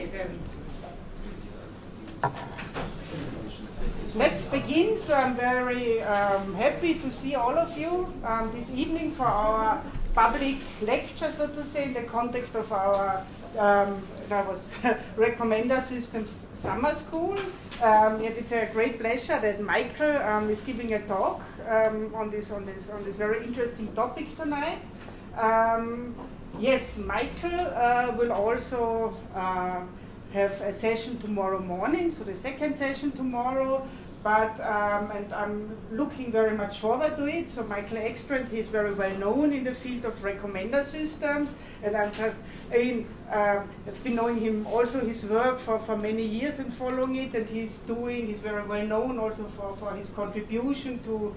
Okay, then. Let's begin. So I'm very happy to see all of you this evening for our public lecture, so to say, in the context of our Recommender Systems Summer School. It's a great pleasure that Michael is giving a talk on this very interesting topic tonight. Yes, Michael will also have a session tomorrow morning, so the second session tomorrow. But and I'm looking very much forward to it. So Michael Ekstrand, he's very well known in the field of recommender systems, and I've been knowing him also his work for many years and following it, and he's very well known also for his contribution to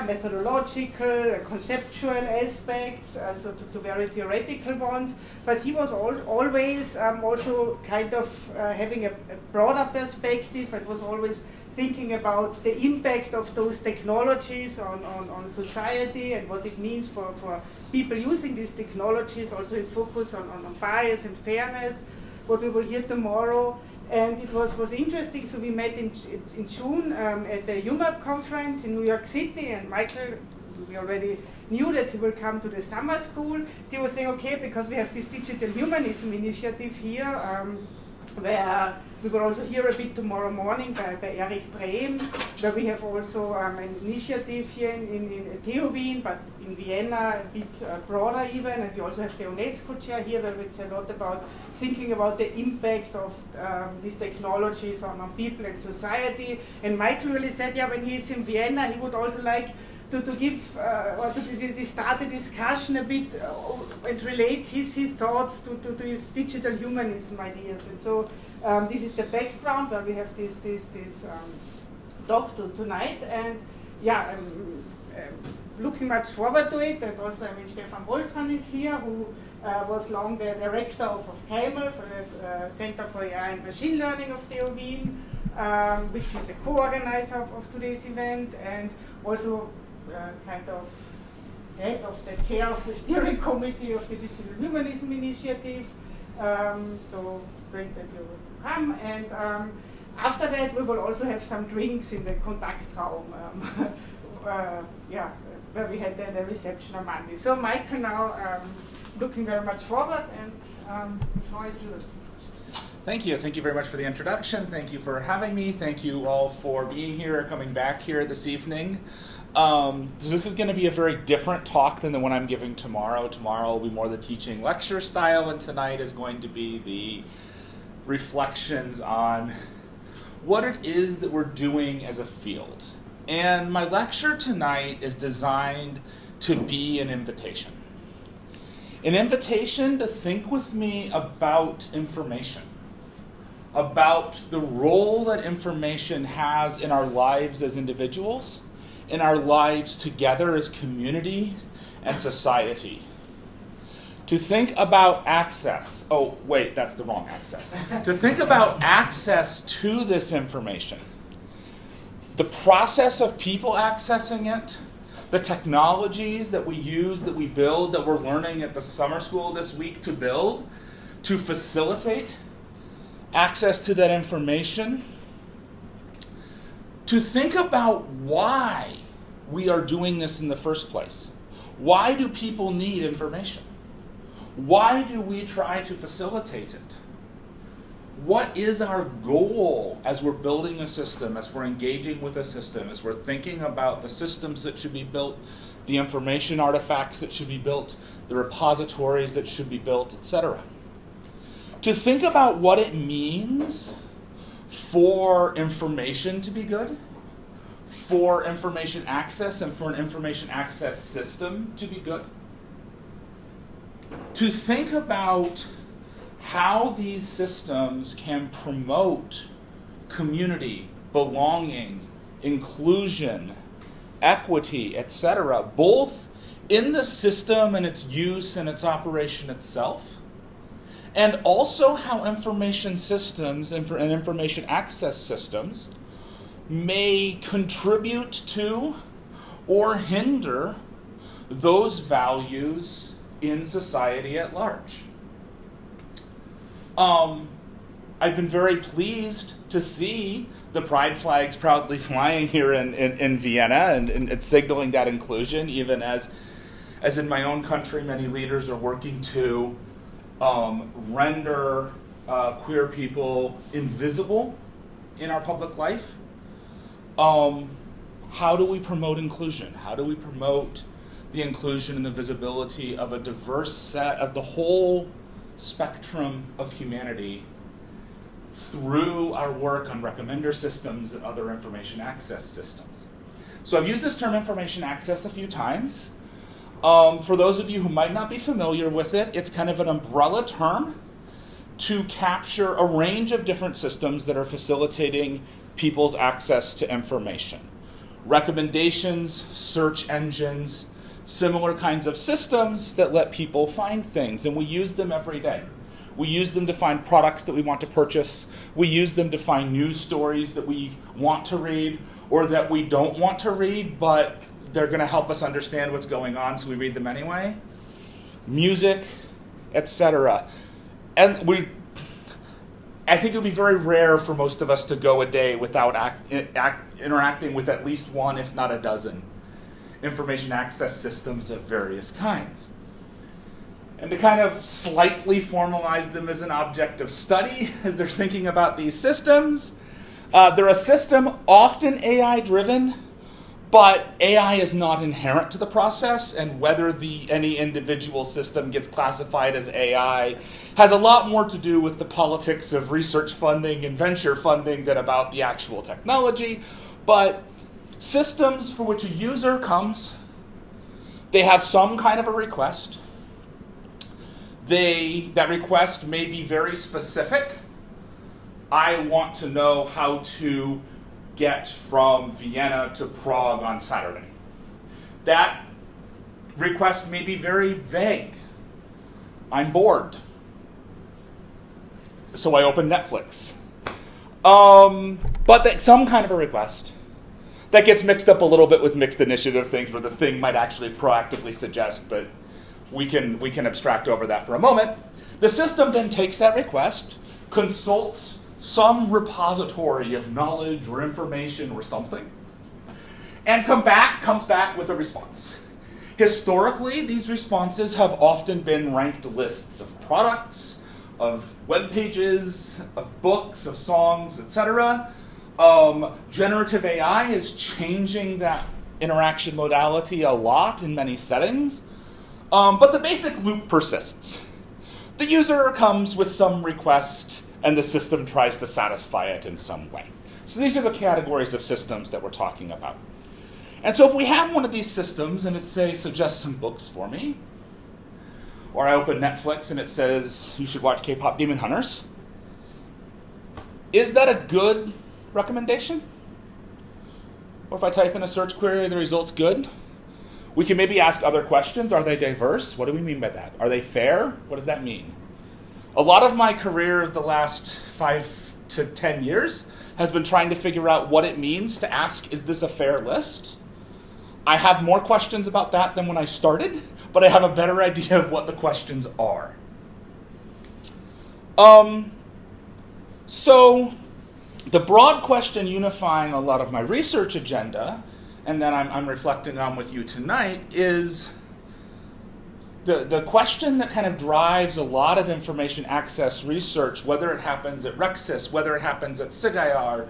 methodological, conceptual aspects, so to very theoretical ones. But he was always also kind of having a broader perspective, and was always thinking about the impact of those technologies on society and what it means for people using these technologies. Also his focus on bias and fairness, what we will hear tomorrow. And it was interesting, so we met in June at the UMAP conference in New York City, and Michael, we already knew that he will come to the summer school. He was saying, okay, because we have this digital humanism initiative here, where we will also hear a bit tomorrow morning by Erich Brehm, where we have also an initiative here in TU Wien, but in Vienna a bit broader even, and we also have the UNESCO chair here, where it's a lot about thinking about the impact of these technologies on people and society. And Michael really said, when he's in Vienna, he would also like to give or to start a discussion a bit and relate his thoughts to his digital humanism ideas. And so this is the background where we have this talk tonight. And I'm looking much forward to it. And also, Stefan Woltran is here, who was long the director of KML, for the Center for AI and Machine Learning of TU Wien, which is a co-organizer of today's event, and also kind of head of the chair of the steering committee of the Digital Humanism Initiative. So great that you would come. And after that, we will also have some drinks in the Kontaktraum, where we had the reception on Monday. So Michael now looking very much forward, and the floor is yours. Thank you. Thank you very much for the introduction. Thank you for having me. Thank you all for being here, coming back here this evening. This is going to be a very different talk than the one I'm giving tomorrow. Tomorrow will be more the teaching lecture style, and tonight is going to be the reflections on what it is that we're doing as a field. And my lecture tonight is designed to be an invitation. An invitation to think with me about information, about the role that information has in our lives as individuals, in our lives together as community and society. To think about access. Oh, wait, that's the wrong access. To think about access to this information. The process of people accessing it, the technologies that we use, that we build, that we're learning at the summer school this week to build, to facilitate access to that information. To think about why we are doing this in the first place. Why do people need information? Why do we try to facilitate it? What is our goal as we're building a system, as we're engaging with a system, as we're thinking about the systems that should be built, the information artifacts that should be built, the repositories that should be built, etc. To think about what it means for information to be good, for information access and for an information access system to be good. To think about how these systems can promote community, belonging, inclusion, equity, etc., both in the system and its use and its operation itself, and also how information systems and information access systems may contribute to or hinder those values in society at large. I've been very pleased to see the pride flags proudly flying here in Vienna and signaling that inclusion, even as in my own country, many leaders are working to render queer people invisible in our public life. How do we promote inclusion? How do we promote the inclusion and the visibility of a diverse set of the whole spectrum of humanity through our work on recommender systems and other information access systems? So I've used this term information access a few times. For those of you who might not be familiar with it, it's kind of an umbrella term to capture a range of different systems that are facilitating people's access to information. Recommendations, search engines, similar kinds of systems that let people find things, and we use them every day. We use them to find products that we want to purchase. We use them to find news stories that we want to read or that we don't want to read, but they're going to help us understand what's going on, so we read them anyway. Music, etc. And I think it would be very rare for most of us to go a day without interacting with at least one, if not a dozen, information access systems of various kinds. And to kind of slightly formalize them as an object of study as they're thinking about these systems, they're a system often AI-driven, but AI is not inherent to the process, and whether any individual system gets classified as AI has a lot more to do with the politics of research funding and venture funding than about the actual technology. But systems for which a user comes, they have some kind of a request. That request may be very specific. I want to know how to get from Vienna to Prague on Saturday. That request may be very vague. I'm bored, so I open Netflix. But some kind of a request that gets mixed up a little bit with mixed initiative things where the thing might actually proactively suggest, but we can abstract over that for a moment. The system then takes that request, consults some repository of knowledge or information or something, and comes back with a response. Historically, these responses have often been ranked lists of products, of web pages, of books, of songs, etc. Generative AI is changing that interaction modality a lot in many settings, but the basic loop persists. The user comes with some request, and the system tries to satisfy it in some way. So these are the categories of systems that we're talking about. And so if we have one of these systems and it says, suggest some books for me, or I open Netflix and it says, you should watch K-pop Demon Hunters, is that a good recommendation? Or if I type in a search query, the result's good? We can maybe ask other questions. Are they diverse? What do we mean by that? Are they fair? What does that mean? A lot of my career of the last 5 to 10 years has been trying to figure out what it means to ask, is this a fair list? I have more questions about that than when I started, but I have a better idea of what the questions are. So the broad question unifying a lot of my research agenda, and that I'm reflecting on with you tonight, is the question that kind of drives a lot of information access research, whether it happens at Rexis, whether it happens at SIGIR,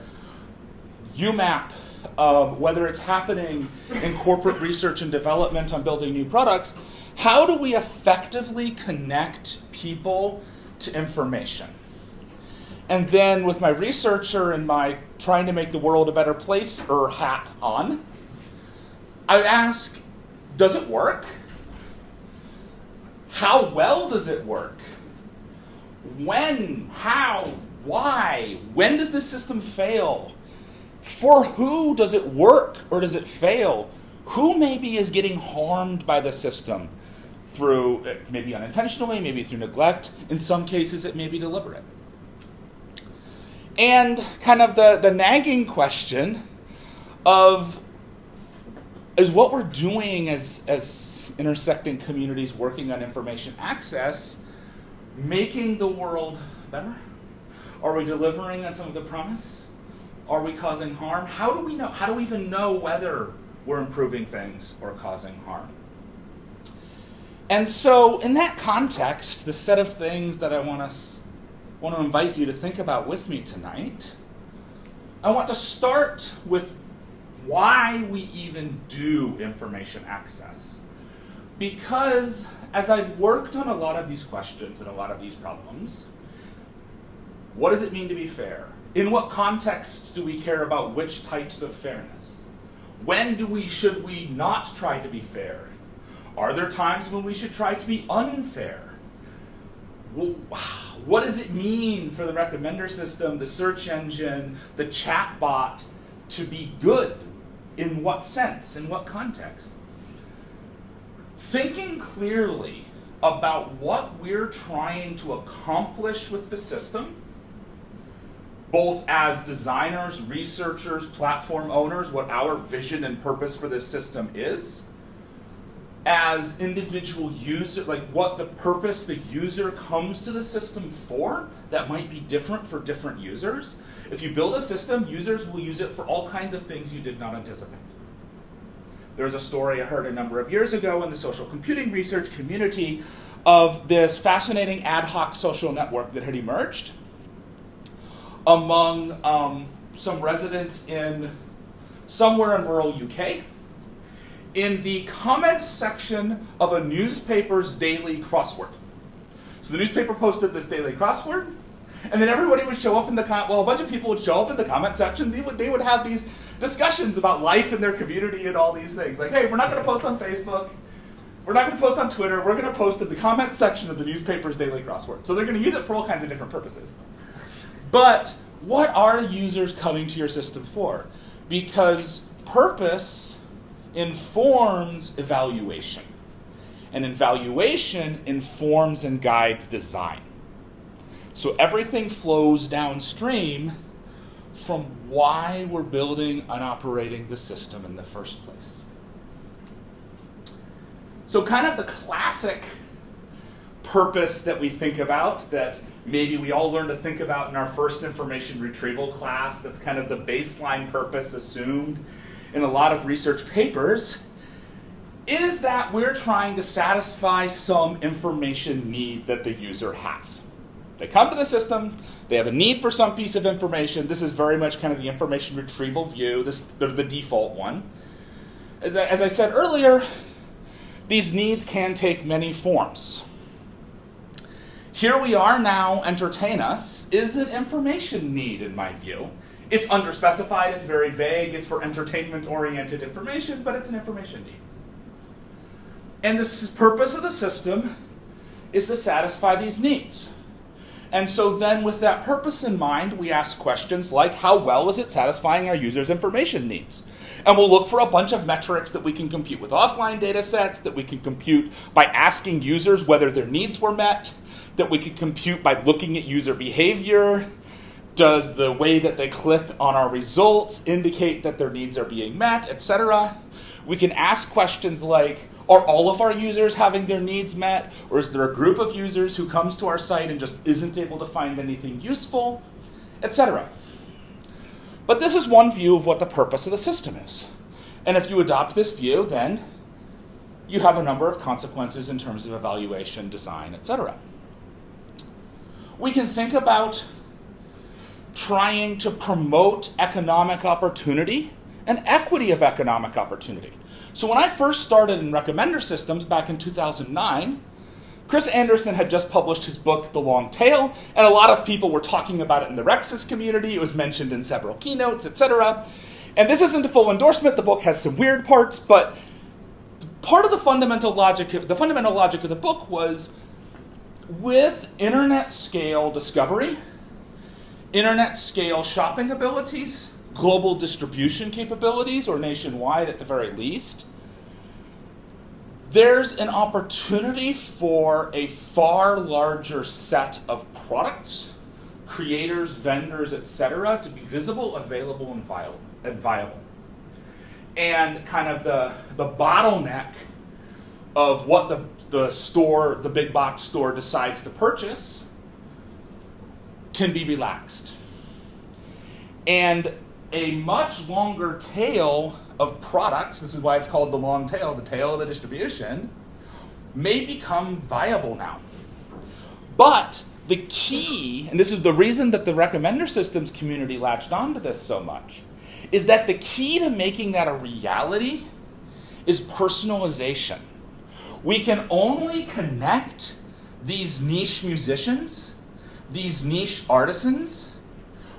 UMAP, whether it's happening in corporate research and development on building new products, how do we effectively connect people to information? And then with my researcher and my trying to make the world a better place hat on, I ask, does it work? How well does it work? When? How? Why? When does the system fail? For who does it work or does it fail? Who maybe is getting harmed by the system through, maybe unintentionally, maybe through neglect. In some cases, it may be deliberate. And kind of the nagging question of, is what we're doing as intersecting communities working on information access making the world better? Are we delivering on some of the promise? Are we causing harm? How do we know? How do we even know whether we're improving things or causing harm? And so in that context, the set of things that I want to invite you to think about with me tonight, I want to start with why we even do information access. Because as I've worked on a lot of these questions and a lot of these problems, what does it mean to be fair? In what contexts do we care about which types of fairness? When should we not try to be fair? Are there times when we should try to be unfair? What does it mean for the recommender system, the search engine, the chatbot to be good? In what sense? In what context? Thinking clearly about what we're trying to accomplish with the system, both as designers, researchers, platform owners, what our vision and purpose for this system is, as individual user, like what the purpose the user comes to the system for, that might be different for different users. If you build a system, users will use it for all kinds of things you did not anticipate. There was a story I heard a number of years ago in the social computing research community of this fascinating ad hoc social network that had emerged among some residents in somewhere in rural UK in the comments section of a newspaper's daily crossword. So the newspaper posted this daily crossword, and then everybody would show up in the a bunch of people would show up in the comment section. They would have these discussions about life in their community and all these things. Like, hey, we're not going to post on Facebook. We're not going to post on Twitter. We're going to post in the comment section of the newspaper's daily crossword. So they're going to use it for all kinds of different purposes. But what are users coming to your system for? Because purpose informs evaluation. And evaluation informs and guides design. So everything flows downstream from why we're building and operating the system in the first place. So kind of the classic purpose that we think about, that maybe we all learned to think about in our first information retrieval class, that's kind of the baseline purpose assumed in a lot of research papers, is that we're trying to satisfy some information need that the user has. They come to the system, they have a need for some piece of information. This is very much kind of the information retrieval view, the default one. As I said earlier, these needs can take many forms. Here we are now, entertain us, is an information need in my view. It's underspecified, it's very vague, it's for entertainment-oriented information, but it's an information need. And the purpose of the system is to satisfy these needs. And so then with that purpose in mind, we ask questions like, how well is it satisfying our users' information needs? And we'll look for a bunch of metrics that we can compute with offline data sets, that we can compute by asking users whether their needs were met, that we can compute by looking at user behavior. Does the way that they clicked on our results indicate that their needs are being met, etc.? We can ask questions like, are all of our users having their needs met? Or is there a group of users who comes to our site and just isn't able to find anything useful, etc.? But this is one view of what the purpose of the system is. And if you adopt this view, then you have a number of consequences in terms of evaluation, design, etc. We can think about trying to promote economic opportunity and equity of economic opportunity. So when I first started in recommender systems back in 2009, Chris Anderson had just published his book, The Long Tail, and a lot of people were talking about it in the Rexis community. It was mentioned in several keynotes, etc. And this isn't a full endorsement. The book has some weird parts, but part of the fundamental logic of the book was, with internet scale discovery, internet scale shopping abilities, global distribution capabilities, or nationwide at the very least, there's an opportunity for a far larger set of products, creators, vendors, etc., to be visible, available, and viable. And kind of the bottleneck of what the store, the big box store, decides to purchase can be relaxed. And a much longer tail of products, this is why it's called the long tail, the tail of the distribution, may become viable now. But the key, and this is the reason that the recommender systems community latched onto this so much, is that the key to making that a reality is personalization. We can only connect these niche musicians, these niche artisans,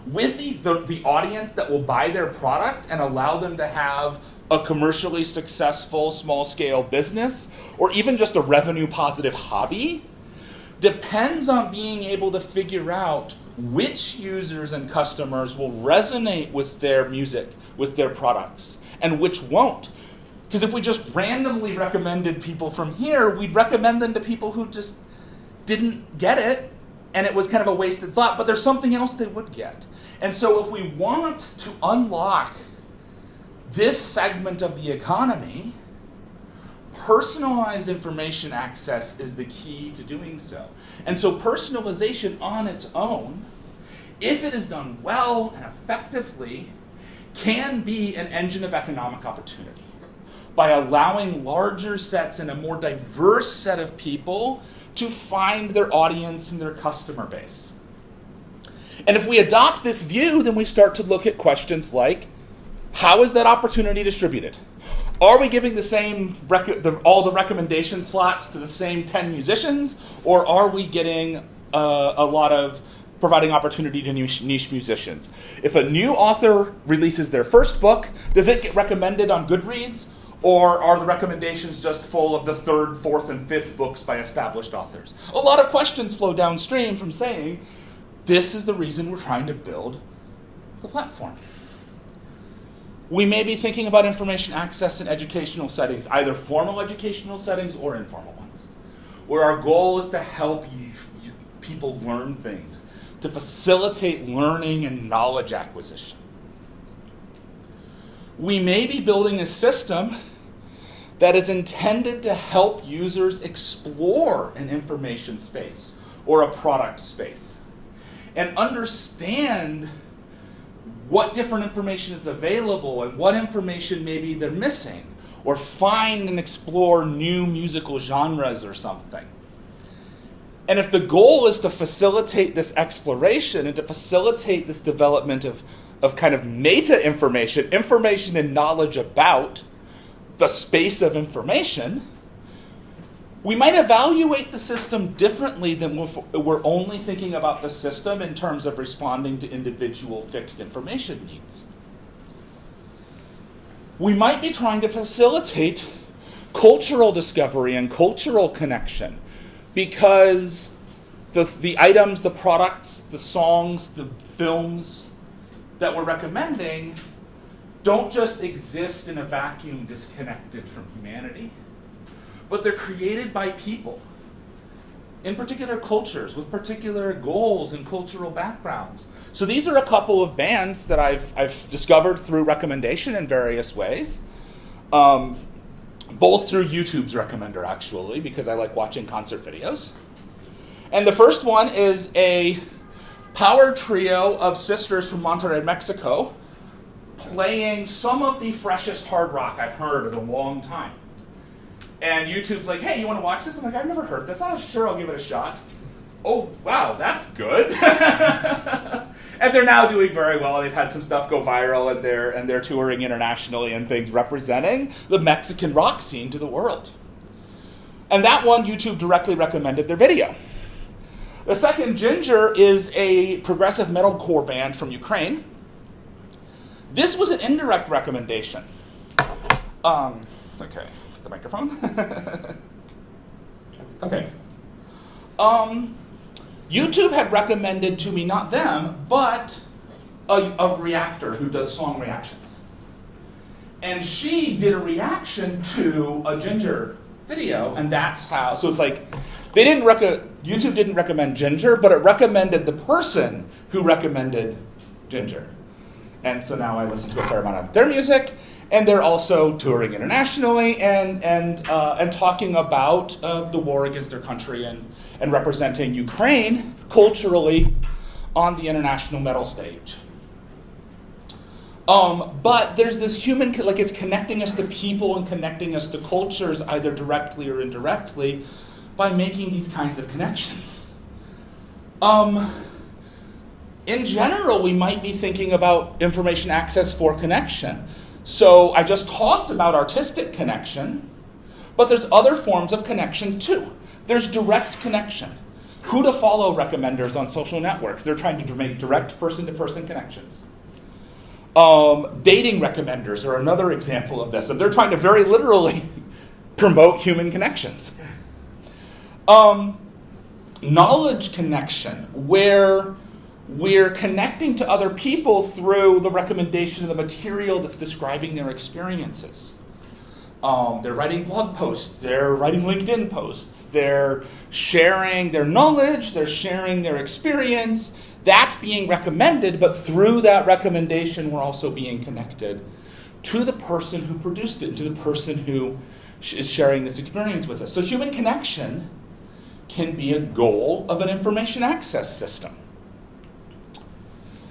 with the audience that will buy their product and allow them to have a commercially successful small-scale business, or even just a revenue-positive hobby, depends on being able to figure out which users and customers will resonate with their music, with their products, and which won't. Because if we just randomly recommended people from here, we'd recommend them to people who just didn't get it, and it was kind of a wasted slot, but there's something else they would get. And so if we want to unlock this segment of the economy, personalized information access is the key to doing so. And so personalization on its own, if it is done well and effectively, can be an engine of economic opportunity by allowing larger sets and a more diverse set of people to find their audience and their customer base. And if we adopt this view, then we start to look at questions like, how is that opportunity distributed? Are we giving the same all the recommendation slots to the same 10 musicians, or are we getting a lot of providing opportunity to niche musicians? If a new author releases their first book, does it get recommended on Goodreads, or are the recommendations just full of the third, fourth, and fifth books by established authors? A lot of questions flow downstream from saying, this is the reason we're trying to build the platform. We may be thinking about information access in educational settings, either formal educational settings or informal ones, where our goal is to help people learn things, to facilitate learning and knowledge acquisition. We may be building a system that is intended to help users explore an information space or a product space and understand what different information is available and what information maybe they're missing, or find and explore new musical genres or something. And if the goal is to facilitate this exploration and to facilitate this development of kind of meta information, information and knowledge about the space of information, we might evaluate the system differently than if we're only thinking about the system in terms of responding to individual fixed information needs. We might be trying to facilitate cultural discovery and cultural connection, because the items, the products, the songs, the films that we're recommending don't just exist in a vacuum disconnected from humanity, but they're created by people in particular cultures with particular goals and cultural backgrounds. So these are a couple of bands that I've discovered through recommendation in various ways, both through YouTube's recommender, actually, because I like watching concert videos. And the first one is a power trio of sisters from Monterrey, Mexico, playing some of the freshest hard rock I've heard in a long time. And YouTube's like, hey, you want to watch this? I'm like, I've never heard this. Oh, sure, I'll give it a shot. Oh, wow, that's good. And they're now doing very well. They've had some stuff go viral, and they're touring internationally and things, representing the Mexican rock scene to the world. And that one, YouTube directly recommended their video. The second, Ginger, is a progressive metalcore band from Ukraine. This was an indirect recommendation. Okay, the microphone. Okay. YouTube had recommended to me, not them, but a reactor who does song reactions. And she did a reaction to a Ginger video, and that's how, so it's like, YouTube didn't recommend Ginger, but it recommended the person who recommended Ginger. And so now I listen to a fair amount of their music, and they're also touring internationally and talking about the war against their country and representing Ukraine culturally on the international medal stage. But there's this human, like it's connecting us to people and connecting us to cultures either directly or indirectly by making these kinds of connections. In general, we might be thinking about information access for connection. So I just talked about artistic connection, but there's other forms of connection too. There's direct connection. Who to follow recommenders on social networks. They're trying to make direct person-to-person connections. Dating recommenders are another example of this, and they're trying to very literally promote human connections. Knowledge connection, where we're connecting to other people through the recommendation of the material that's describing their experiences. They're writing blog posts, they're writing LinkedIn posts, they're sharing their knowledge, they're sharing their experience. That's being recommended, but through that recommendation, we're also being connected to the person who produced it, to the person who is sharing this experience with us. So human connection can be a goal of an information access system.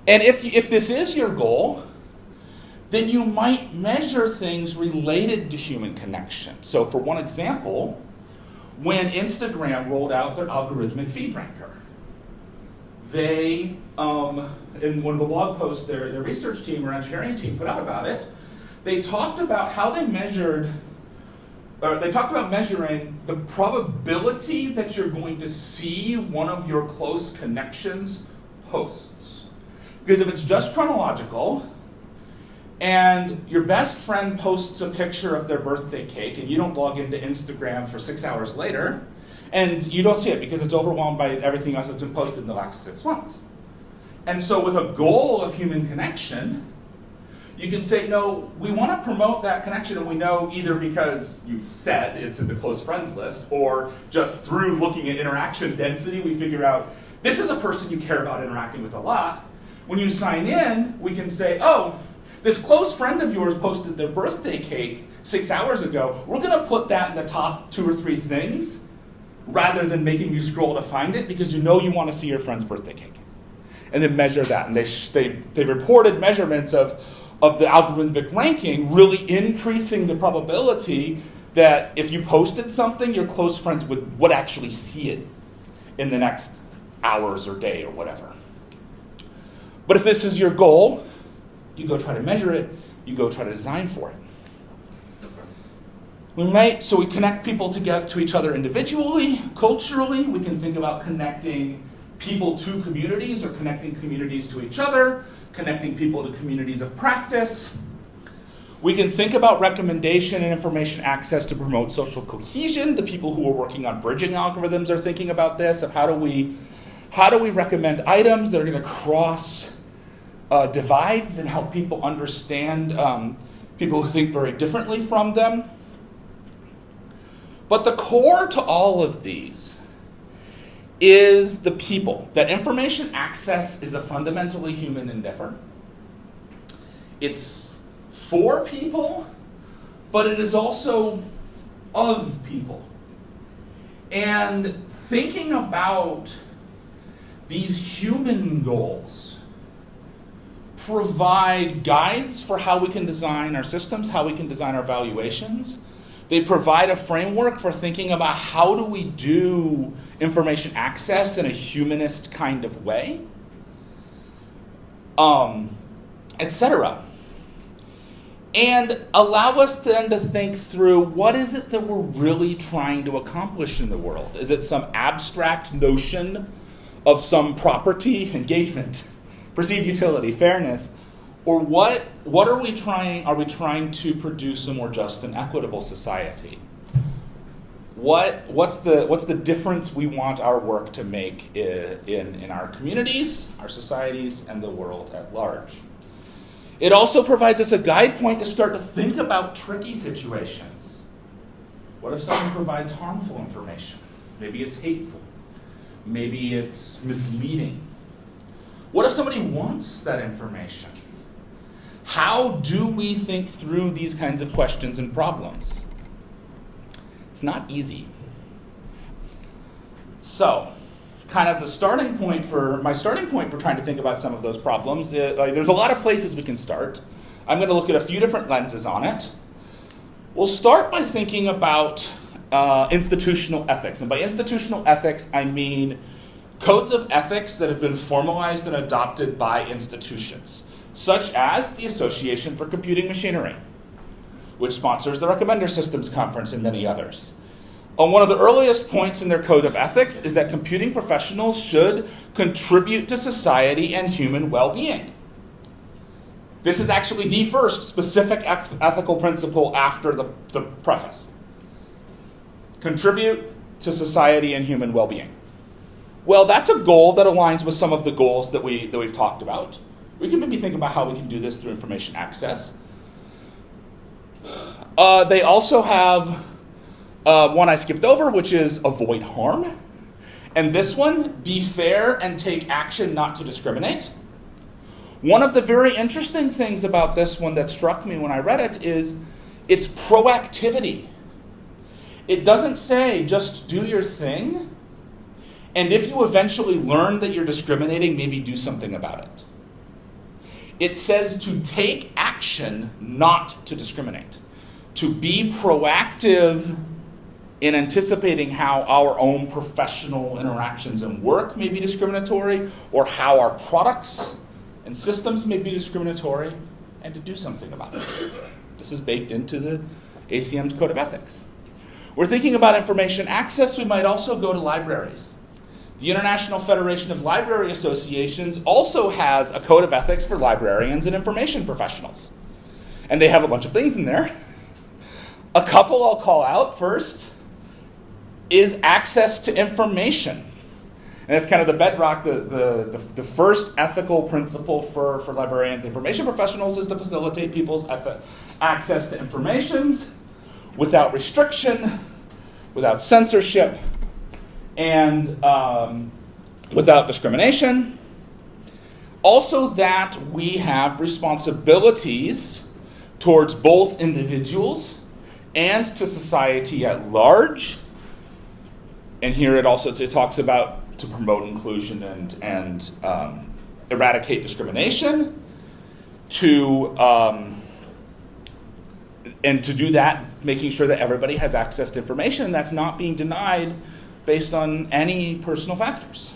And if this is your goal, then you might measure things related to human connection. So for one example, when Instagram rolled out their algorithmic feed ranker, they, in one of the blog posts their research team or engineering team put out about it, they talked about how they measured, or they talked about measuring the probability that you're going to see one of your close connections posts. Because if it's just chronological, and your best friend posts a picture of their birthday cake, and you don't log into Instagram for 6 hours later, and you don't see it because it's overwhelmed by everything else that's been posted in the last 6 months. And so with a goal of human connection, you can say, no, we want to promote that connection, and we know either because you've said it's in the close friends list, or just through looking at interaction density, we figure out this is a person you care about interacting with a lot. When you sign in, we can say, oh, this close friend of yours posted their birthday cake 6 hours ago. We're going to put that in the top 2 or 3 things rather than making you scroll to find it because you know you want to see your friend's birthday cake. And then measure that. And they reported measurements of the algorithmic ranking really increasing the probability that if you posted something, your close friends would actually see it in the next hours or day or whatever. But if this is your goal, you go try to measure it, you go try to design for it. So we connect people together to each other individually, culturally. We can think about connecting people to communities or connecting communities to each other, connecting people to communities of practice. We can think about recommendation and information access to promote social cohesion. The people who are working on bridging algorithms are thinking about this, of how do we recommend items that are going to cross divides and help people understand people who think very differently from them. But the core to all of these is the people. That information access is a fundamentally human endeavor. It's for people, but it is also of people. And thinking about these human goals provide guides for how we can design our systems, how we can design our valuations. They provide a framework for thinking about how do we do information access in a humanist kind of way, etc. And allow us then to think through what is it that we're really trying to accomplish in the world. Is it some abstract notion of some property, engagement, perceived utility, fairness? Or what are we trying? Are we trying to produce a more just and equitable society? What's the difference we want our work to make in our communities, our societies, and the world at large? It also provides us a guide point to start to think about tricky situations. What if someone provides harmful information? Maybe it's hateful. Maybe it's misleading. What if somebody wants that information? How do we think through these kinds of questions and problems? It's not easy. So, kind of the starting point for trying to think about some of those problems. There's a lot of places we can start. I'm going to look at a few different lenses on it. We'll start by thinking about institutional ethics. And by institutional ethics, I mean codes of ethics that have been formalized and adopted by institutions, such as the Association for Computing Machinery, which sponsors the Recommender Systems Conference and many others. One of the earliest points in their code of ethics is that computing professionals should contribute to society and human well-being. This is actually the first specific ethical principle after the preface. Contribute to society and human well-being. Well, that's a goal that aligns with some of the goals that we've talked about. We can maybe think about how we can do this through information access. They also have one I skipped over, which is avoid harm. And this one, be fair and take action not to discriminate. One of the very interesting things about this one that struck me when I read it is its proactivity. It doesn't say just do your thing, and if you eventually learn that you're discriminating, maybe do something about it. It says to take action not to discriminate, to be proactive in anticipating how our own professional interactions and work may be discriminatory, or how our products and systems may be discriminatory, and to do something about it. This is baked into the ACM's Code of Ethics. We're thinking about information access. We might also go to libraries. The International Federation of Library Associations also has a code of ethics for librarians and information professionals. And they have a bunch of things in there. A couple I'll call out first is access to information. And that's kind of the bedrock. The first ethical principle for librarians and information professionals is to facilitate people's access to information without restriction, without censorship, and without discrimination. Also that we have responsibilities towards both individuals and to society at large. And here it also talks about to promote inclusion and eradicate discrimination, and to do that, making sure that everybody has access to information that's not being denied based on any personal factors.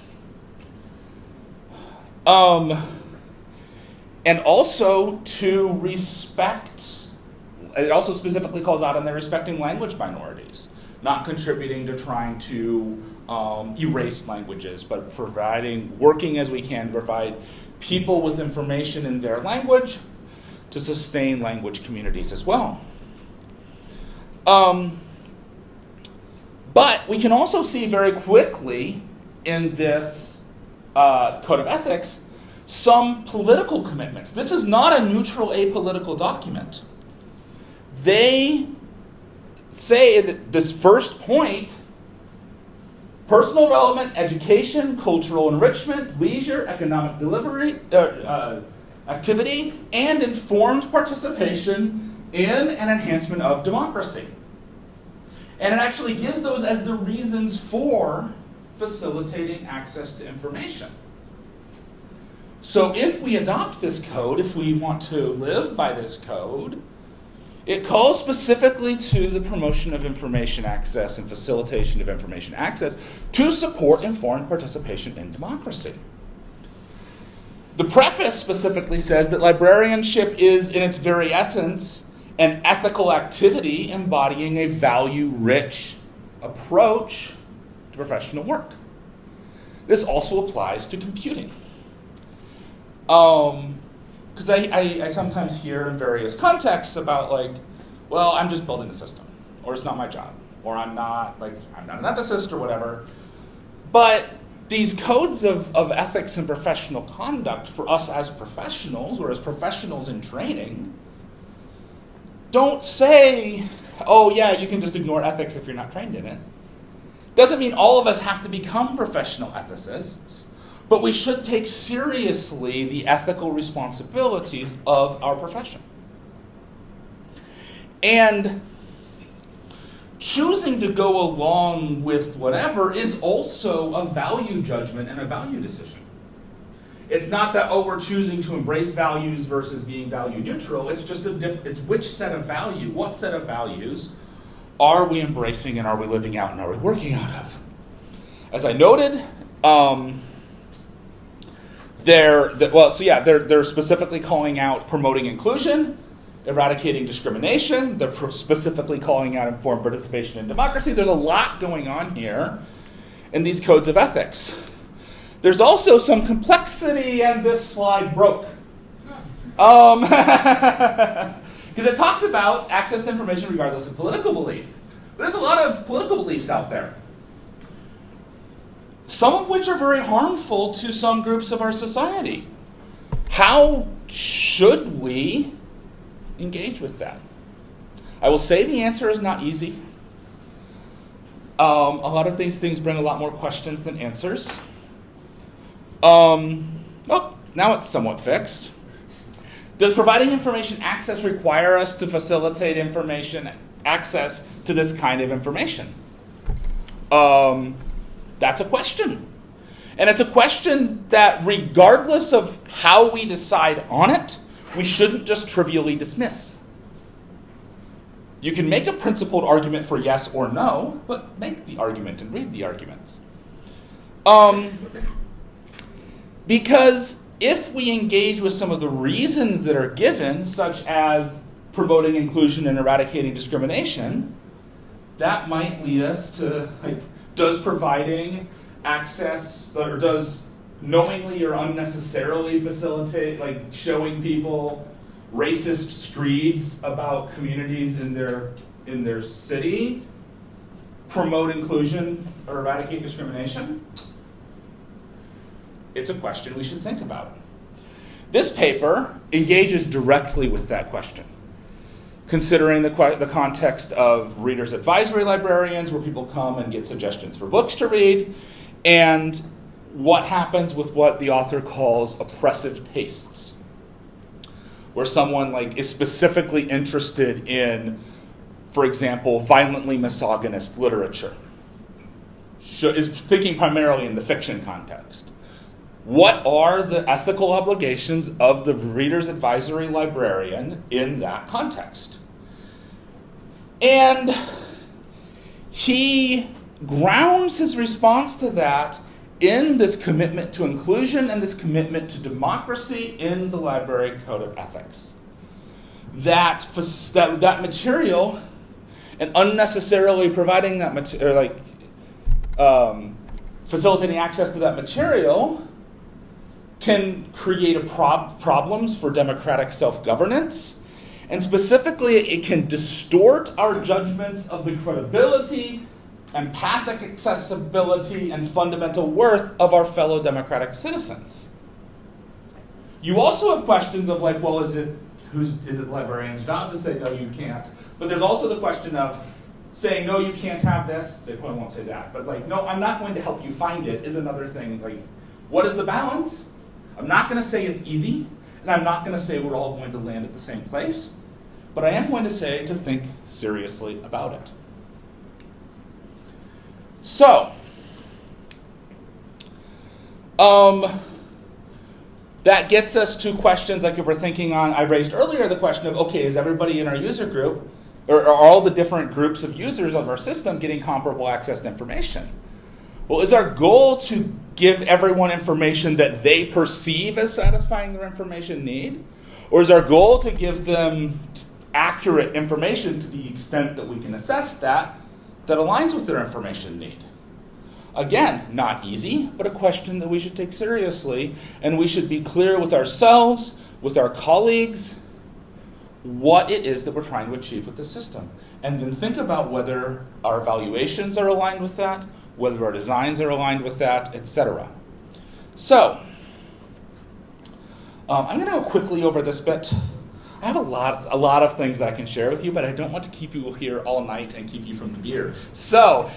And also to respect, it also specifically calls out on there respecting language minorities, not contributing to trying to erase languages, but working as we can to provide people with information in their language to sustain language communities as well. But we can also see very quickly in this code of ethics some political commitments. This is not a neutral, apolitical document. They say that this first point, personal development, education, cultural enrichment, leisure, economic delivery, activity, and informed participation in an enhancement of democracy. And it actually gives those as the reasons for facilitating access to information. So if we adopt this code, if we want to live by this code, it calls specifically to the promotion of information access and facilitation of information access to support informed participation in democracy. The preface specifically says that librarianship is, in its very essence, an ethical activity embodying a value-rich approach to professional work. This also applies to computing. Because I sometimes hear in various contexts about well, I'm just building a system, or it's not my job, or I'm not an ethicist or whatever. But these codes of ethics and professional conduct for us as professionals, or as professionals in training, don't say, oh yeah, you can just ignore ethics if you're not trained in it. Doesn't mean all of us have to become professional ethicists, but we should take seriously the ethical responsibilities of our profession. And choosing to go along with whatever is also a value judgment and a value decision. It's not that, oh, we're choosing to embrace values versus being value neutral. It's just it's which set of what set of values are we embracing and are we living out and are we working out of? As I noted, they're specifically calling out promoting inclusion, eradicating discrimination. They're specifically calling out informed participation in democracy. There's a lot going on here in these codes of ethics. There's also some complexity, and this slide broke. Because it talks about access to information regardless of political belief. But there's a lot of political beliefs out there, some of which are very harmful to some groups of our society. How should we engage with that? I will say the answer is not easy. A lot of these things bring a lot more questions than answers. Now it's somewhat fixed. Does providing information access require us to facilitate information access to this kind of information? That's a question. And it's a question that, regardless of how we decide on it, we shouldn't just trivially dismiss. You can make a principled argument for yes or no, but make the argument and read the arguments. Because if we engage with some of the reasons that are given, such as promoting inclusion and eradicating discrimination, that might lead us to, does providing access, or does knowingly or unnecessarily facilitate, showing people racist screeds about communities in their city, promote inclusion or eradicate discrimination? It's a question we should think about. This paper engages directly with that question, considering the context of readers' advisory librarians, where people come and get suggestions for books to read, and what happens with what the author calls oppressive tastes, where someone is specifically interested in, for example, violently misogynist literature, is thinking primarily in the fiction context. What are the ethical obligations of the reader's advisory librarian in that context? And he grounds his response to that in this commitment to inclusion and this commitment to democracy in the Library Code of Ethics. That material, and unnecessarily providing that material, facilitating access to that material, can create problems for democratic self-governance, and specifically it can distort our judgments of the credibility, empathic accessibility, and fundamental worth of our fellow democratic citizens. You also have questions of is it the librarian's job to say no, you can't? But there's also the question of saying no, you can't have this. They probably won't say that, but no, I'm not going to help you find it is another thing. What is the balance? I'm not going to say it's easy, and I'm not going to say we're all going to land at the same place, but I am going to say to think seriously about it. So, that gets us to questions if we're thinking on, I raised earlier the question of, okay, is everybody in our user group, or are all the different groups of users of our system getting comparable access to information? Well, is our goal to give everyone information that they perceive as satisfying their information need? Or is our goal to give them accurate information to the extent that we can assess that aligns with their information need? Again, not easy, but a question that we should take seriously, and we should be clear with ourselves, with our colleagues, what it is that we're trying to achieve with the system. And then think about whether our evaluations are aligned with that, whether our designs are aligned with that, etc. So, I'm going to go quickly over this bit. I have a lot of things that I can share with you, but I don't want to keep you here all night and keep you from the beer. So,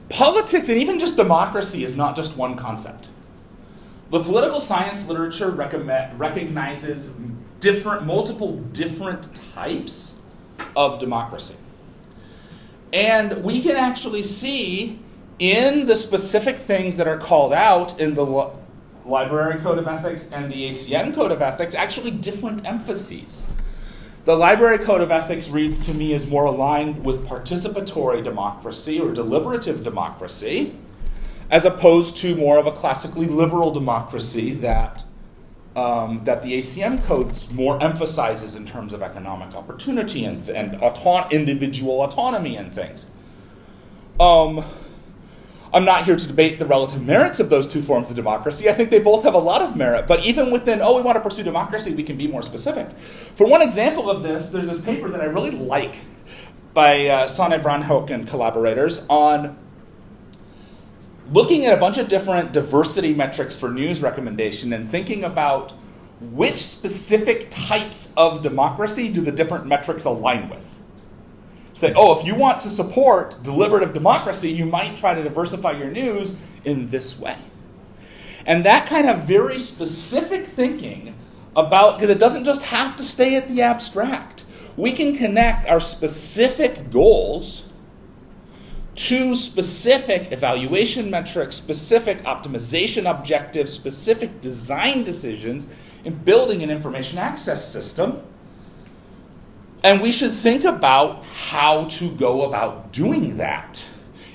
politics and even just democracy is not just one concept. The political science literature recognizes multiple different types of democracy. And we can actually see in the specific things that are called out in the Library Code of Ethics and the ACN Code of Ethics actually different emphases. The Library Code of Ethics reads to me as more aligned with participatory democracy or deliberative democracy, as opposed to more of a classically liberal democracy that the ACN Code more emphasizes in terms of economic opportunity and individual autonomy and things. I'm not here to debate the relative merits of those two forms of democracy. I think they both have a lot of merit. But even within, we want to pursue democracy, we can be more specific. For one example of this, there's this paper that I really like by Sanne Vranhoek and collaborators on looking at a bunch of different diversity metrics for news recommendation and thinking about which specific types of democracy do the different metrics align with. Say, if you want to support deliberative democracy, you might try to diversify your news in this way. And that kind of very specific thinking about, because it doesn't just have to stay at the abstract. We can connect our specific goals to specific evaluation metrics, specific optimization objectives, specific design decisions in building an information access system. And we should think about how to go about doing that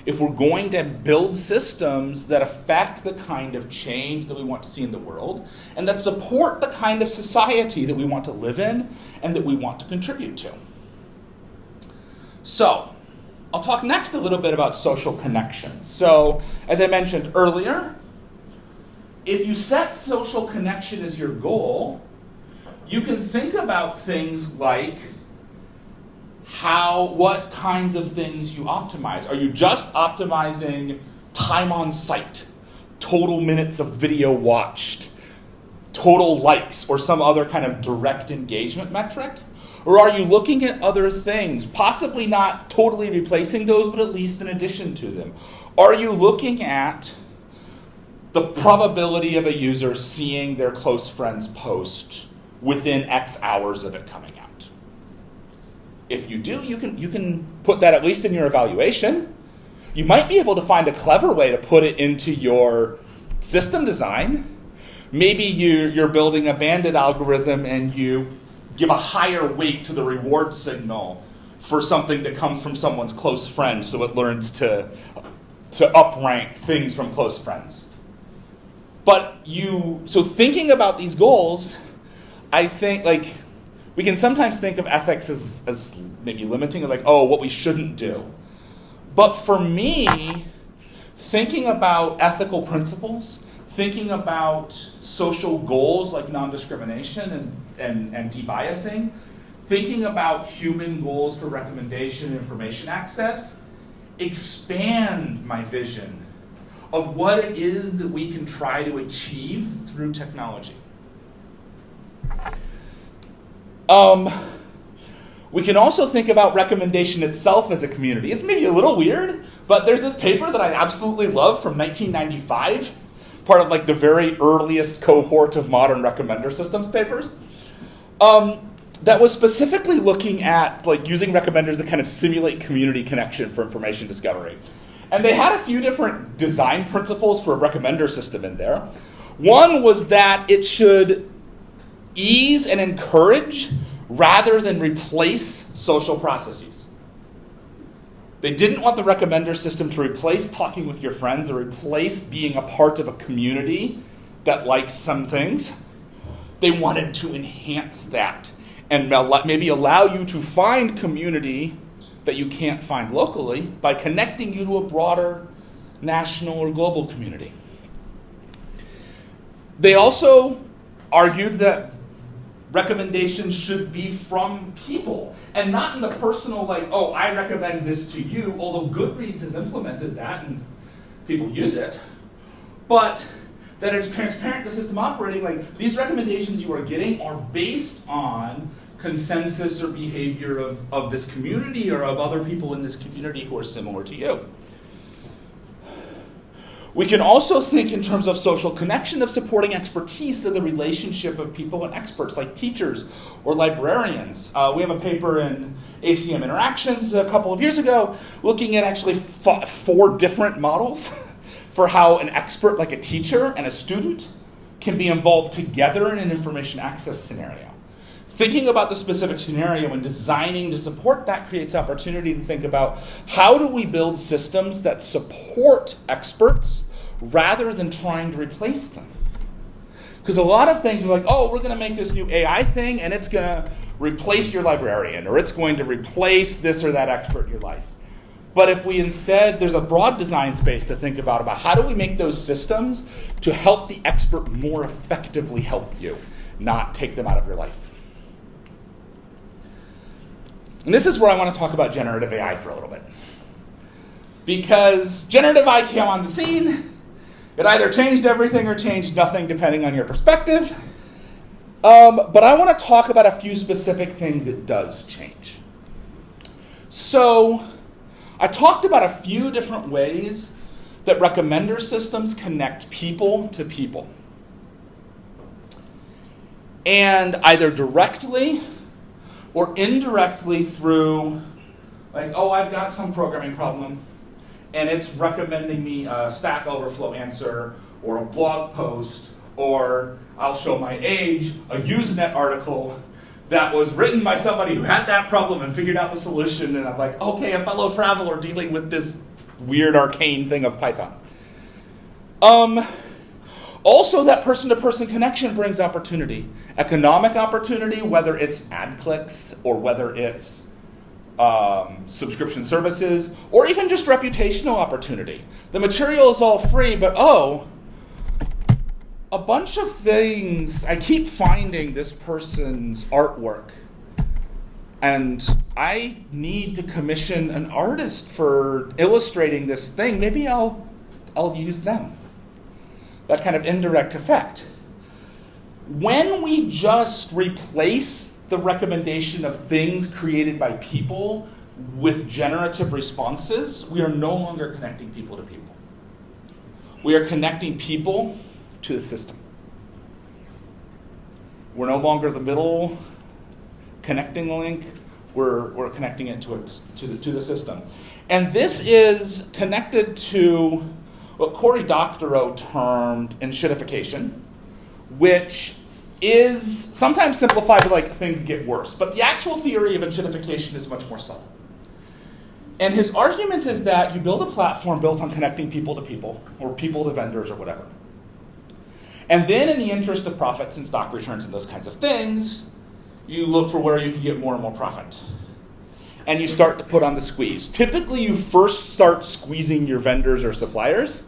if we're going to build systems that affect the kind of change that we want to see in the world and that support the kind of society that we want to live in and that we want to contribute to. So, I'll talk next a little bit about social connections. So, as I mentioned earlier, if you set social connection as your goal, you can think about things like what kinds of things you optimize. Are you just optimizing time on site, total minutes of video watched, total likes, or some other kind of direct engagement metric? Or are you looking at other things, possibly not totally replacing those, but at least in addition to them? Are you looking at the probability of a user seeing their close friend's post within X hours of it coming out? If you do, you can put that at least in your evaluation. You might be able to find a clever way to put it into your system design. Maybe you're building a bandit algorithm and you give a higher weight to the reward signal for something that comes from someone's close friend, so it learns to uprank things from close friends. But so thinking about these goals, I think we can sometimes think of ethics as maybe limiting, what we shouldn't do. But for me, thinking about ethical principles, thinking about social goals like non-discrimination and debiasing, thinking about human goals for recommendation and information access, expand my vision of what it is that we can try to achieve through technology. We can also think about recommendation itself as a community. It's maybe a little weird, but there's this paper that I absolutely love from 1995, part of the very earliest cohort of modern recommender systems papers, that was specifically looking at using recommenders to kind of simulate community connection for information discovery. And they had a few different design principles for a recommender system in there. One was that it should ease and encourage rather than replace social processes. They didn't want the recommender system to replace talking with your friends or replace being a part of a community that likes some things. They wanted to enhance that and maybe allow you to find community that you can't find locally by connecting you to a broader national or global community. They also argued that recommendations should be from people and not in the personal, I recommend this to you, although Goodreads has implemented that and people use it, but that it's transparent, the system operating, these recommendations you are getting are based on consensus or behavior of this community or of other people in this community who are similar to you. We can also think in terms of social connection, of supporting expertise in the relationship of people and experts like teachers or librarians. We have a paper in ACM Interactions a couple of years ago looking at actually 4 different models for how an expert like a teacher and a student can be involved together in an information access scenario. Thinking about the specific scenario and designing to support that creates opportunity to think about how do we build systems that support experts rather than trying to replace them. Because a lot of things are like, oh, we're going to make this new AI thing and it's going to replace your librarian, or it's going to replace this or that expert in your life. But if we instead, there's a broad design space to think about how do we make those systems to help the expert more effectively help you, not take them out of your life. And this is where I want to talk about generative AI for a little bit. Because generative AI came on the scene. It either changed everything or changed nothing, depending on your perspective. But I want to talk about a few specific things it does change. So I talked about a few different ways that recommender systems connect people to people. And either directly or indirectly through, like, oh, I've got some programming problem, and it's recommending me a Stack Overflow answer, or a blog post, or I'll show my age, a Usenet article that was written by somebody who had that problem and figured out the solution, and I'm like, okay, a fellow traveler dealing with this weird arcane thing of Python. Also, that person-to-person connection brings opportunity. Economic opportunity, whether it's ad clicks or whether it's subscription services, or even just reputational opportunity. The material is all free, but a bunch of things, I keep finding this person's artwork, and I need to commission an artist for illustrating this thing. Maybe I'll use them. That kind of indirect effect. When we just replace the recommendation of things created by people with generative responses, we are no longer connecting people to people. We are connecting people to the system. We're no longer the middle connecting link. We're connecting it to the system. And this is connected to what Cory Doctorow termed enshittification, which is sometimes simplified to like things get worse. But the actual theory of enshittification is much more subtle. And his argument is that you build a platform built on connecting people to people, or people to vendors, or whatever. And then in the interest of profits and stock returns and those kinds of things, you look for where you can get more and more profit. And you start to put on the squeeze. Typically, you first start squeezing your vendors or suppliers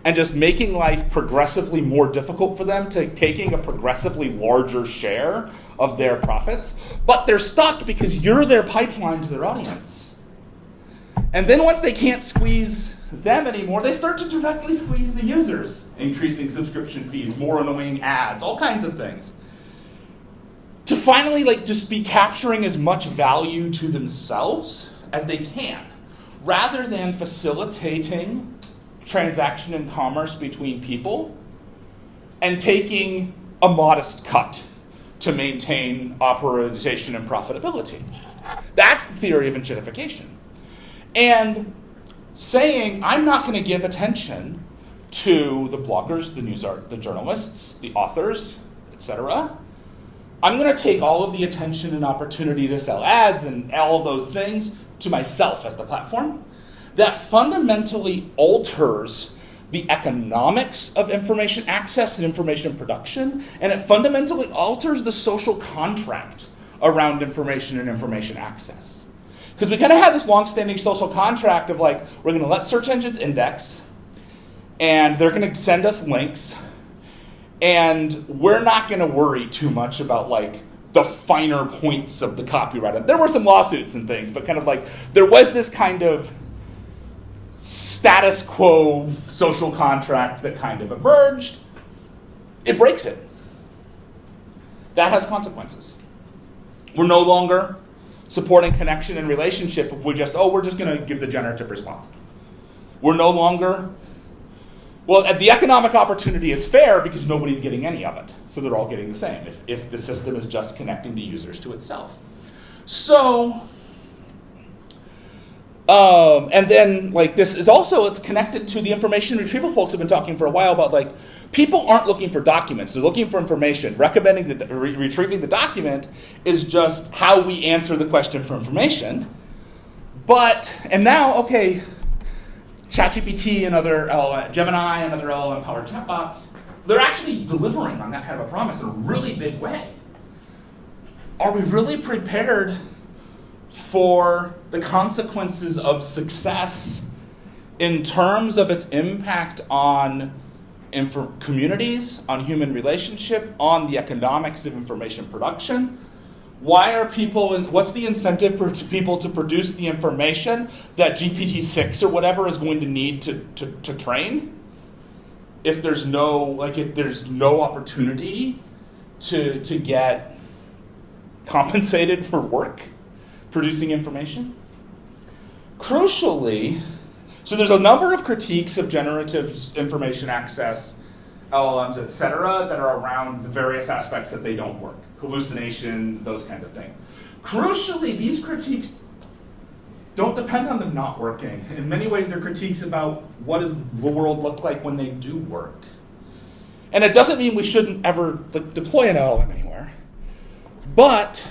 and just making life progressively more difficult for them, to taking a progressively larger share of their profits. But they're stuck because you're their pipeline to their audience. And then once they can't squeeze them anymore, they start to directly squeeze the users, increasing subscription fees, more annoying ads, all kinds of things. To finally just be capturing as much value to themselves as they can, rather than facilitating transaction and commerce between people and taking a modest cut to maintain operation and profitability. That's the theory of enshittification. And saying, I'm not going to give attention to the bloggers, the journalists, the authors, etc. I'm going to take all of the attention and opportunity to sell ads and all of those things to myself as the platform. That fundamentally alters the economics of information access and information production, and it fundamentally alters the social contract around information and information access. Because we kind of have this long-standing social contract of we're going to let search engines index, and they're going to send us links, and we're not going to worry too much about the finer points of the copyright. There were some lawsuits and things, but there was this kind of status quo social contract that kind of emerged. It breaks it. That has consequences. We're no longer supporting connection and relationship if we're just going to give the generative response. We're no longer Well, the economic opportunity is fair because nobody's getting any of it. So they're all getting the same if the system is just connecting the users to itself. So, and then like this is also, it's connected to the information retrieval folks have been talking for a while about like, people aren't looking for documents, they're looking for information. Recommending that retrieving the document is just how we answer the question for information. And now, okay, ChatGPT and other Gemini and other LLM-powered chatbots, they're actually delivering on that kind of a promise in a really big way. Are we really prepared for the consequences of success in terms of its impact on communities, on human relationship, on the economics of information production? Why are people, what's the incentive for people to produce the information that GPT-6 or whatever is going to need to train? If there's no opportunity to get compensated for work producing information? Crucially, so there's a number of critiques of generative information access, LLMs, et cetera, that are around the various aspects that they don't work. Hallucinations, those kinds of things. Crucially, these critiques don't depend on them not working. In many ways, they're critiques about what does the world look like when they do work. And it doesn't mean we shouldn't ever deploy an LLM anywhere. But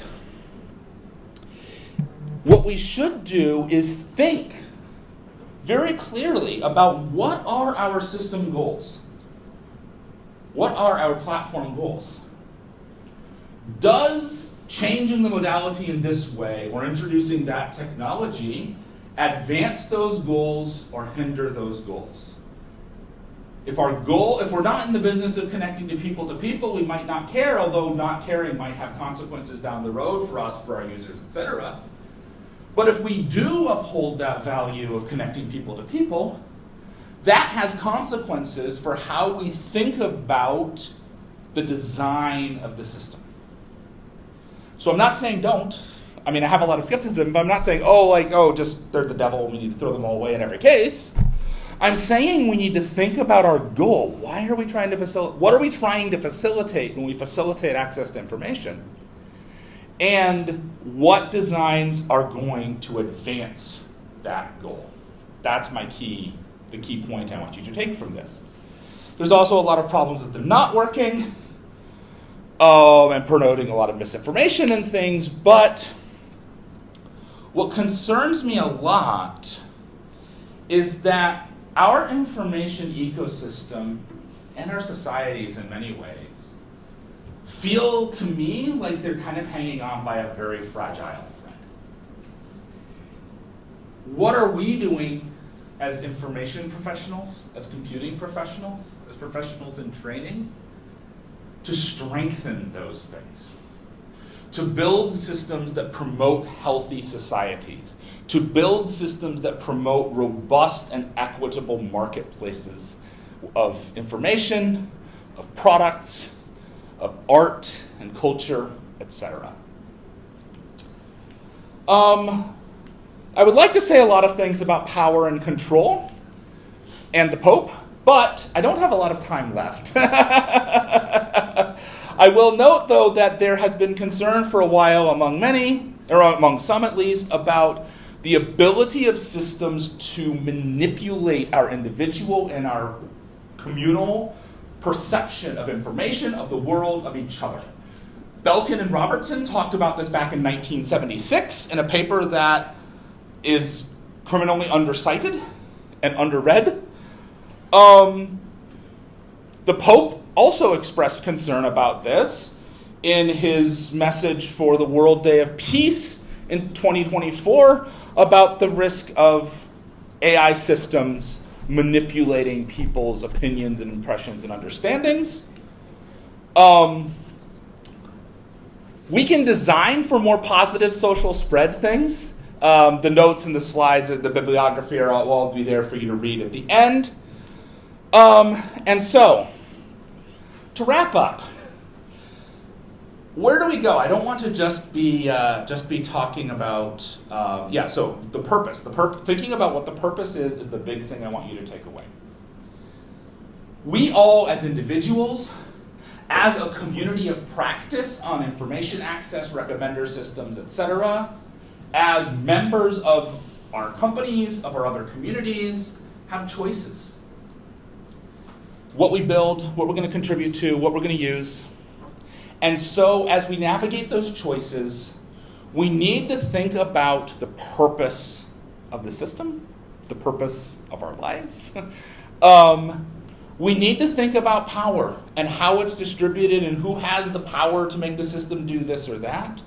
what we should do is think very clearly about what are our system goals? What are our platform goals? Does changing the modality in this way or introducing that technology advance those goals or hinder those goals? If we're not in the business of connecting to people, we might not care, although not caring might have consequences down the road for us, for our users, etc. But if we do uphold that value of connecting people to people, that has consequences for how we think about the design of the system. So I'm not saying don't. I mean, I have a lot of skepticism, but I'm not saying, just they're the devil, we need to throw them all away in every case. I'm saying we need to think about our goal. Why are we trying to facilitate? What are we trying to facilitate when we facilitate access to information? And what designs are going to advance that goal? That's the key point I want you to take from this. There's also a lot of problems with them not working, and promoting a lot of misinformation and things, but what concerns me a lot is that our information ecosystem and our societies in many ways feel to me like they're kind of hanging on by a very fragile thread. What are we doing as information professionals, as computing professionals, as professionals in training, to strengthen those things? To build systems that promote healthy societies, to build systems that promote robust and equitable marketplaces of information, of products, of art and culture, etc. I would like to say a lot of things about power and control and the Pope, but I don't have a lot of time left. I will note, though, that there has been concern for a while among many, or among some at least, about the ability of systems to manipulate our individual and our communal perception of information, of the world, of each other. Belkin and Robertson talked about this back in 1976 in a paper that is criminally undercited and underread. The Pope also expressed concern about this in his message for the World Day of Peace in 2024 about the risk of AI systems manipulating people's opinions and impressions and understandings. We can design for more positive social spread things. The notes and the slides and the bibliography will all be there for you to read at the end. And so, to wrap up, where do we go? I don't want to just be talking about so the purpose. Thinking about what the purpose is the big thing I want you to take away. we all as individuals, as a community of practice on information access, recommender systems, etc., as members of our companies, of our other communities, have choices. What we build, what we're going to contribute to, what we're going to use. And so as we navigate those choices, we need to think about the purpose of the system, the purpose of our lives. We need to think about power and how it's distributed and who has the power to make the system do this or that.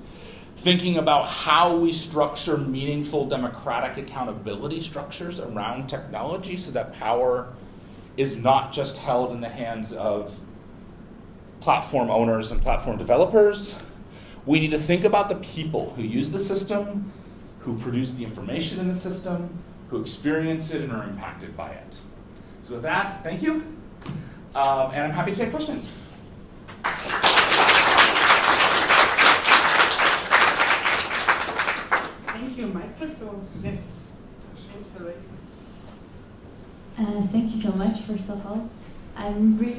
Thinking about how we structure meaningful democratic accountability structures around technology so that power is not just held in the hands of platform owners and platform developers. We need to think about the people who use the system, who produce the information in the system, who experience it and are impacted by it. So with that, thank you. And I'm happy to take questions. Thank you, Michael. So, yes, thank you so much, first of all. I'm really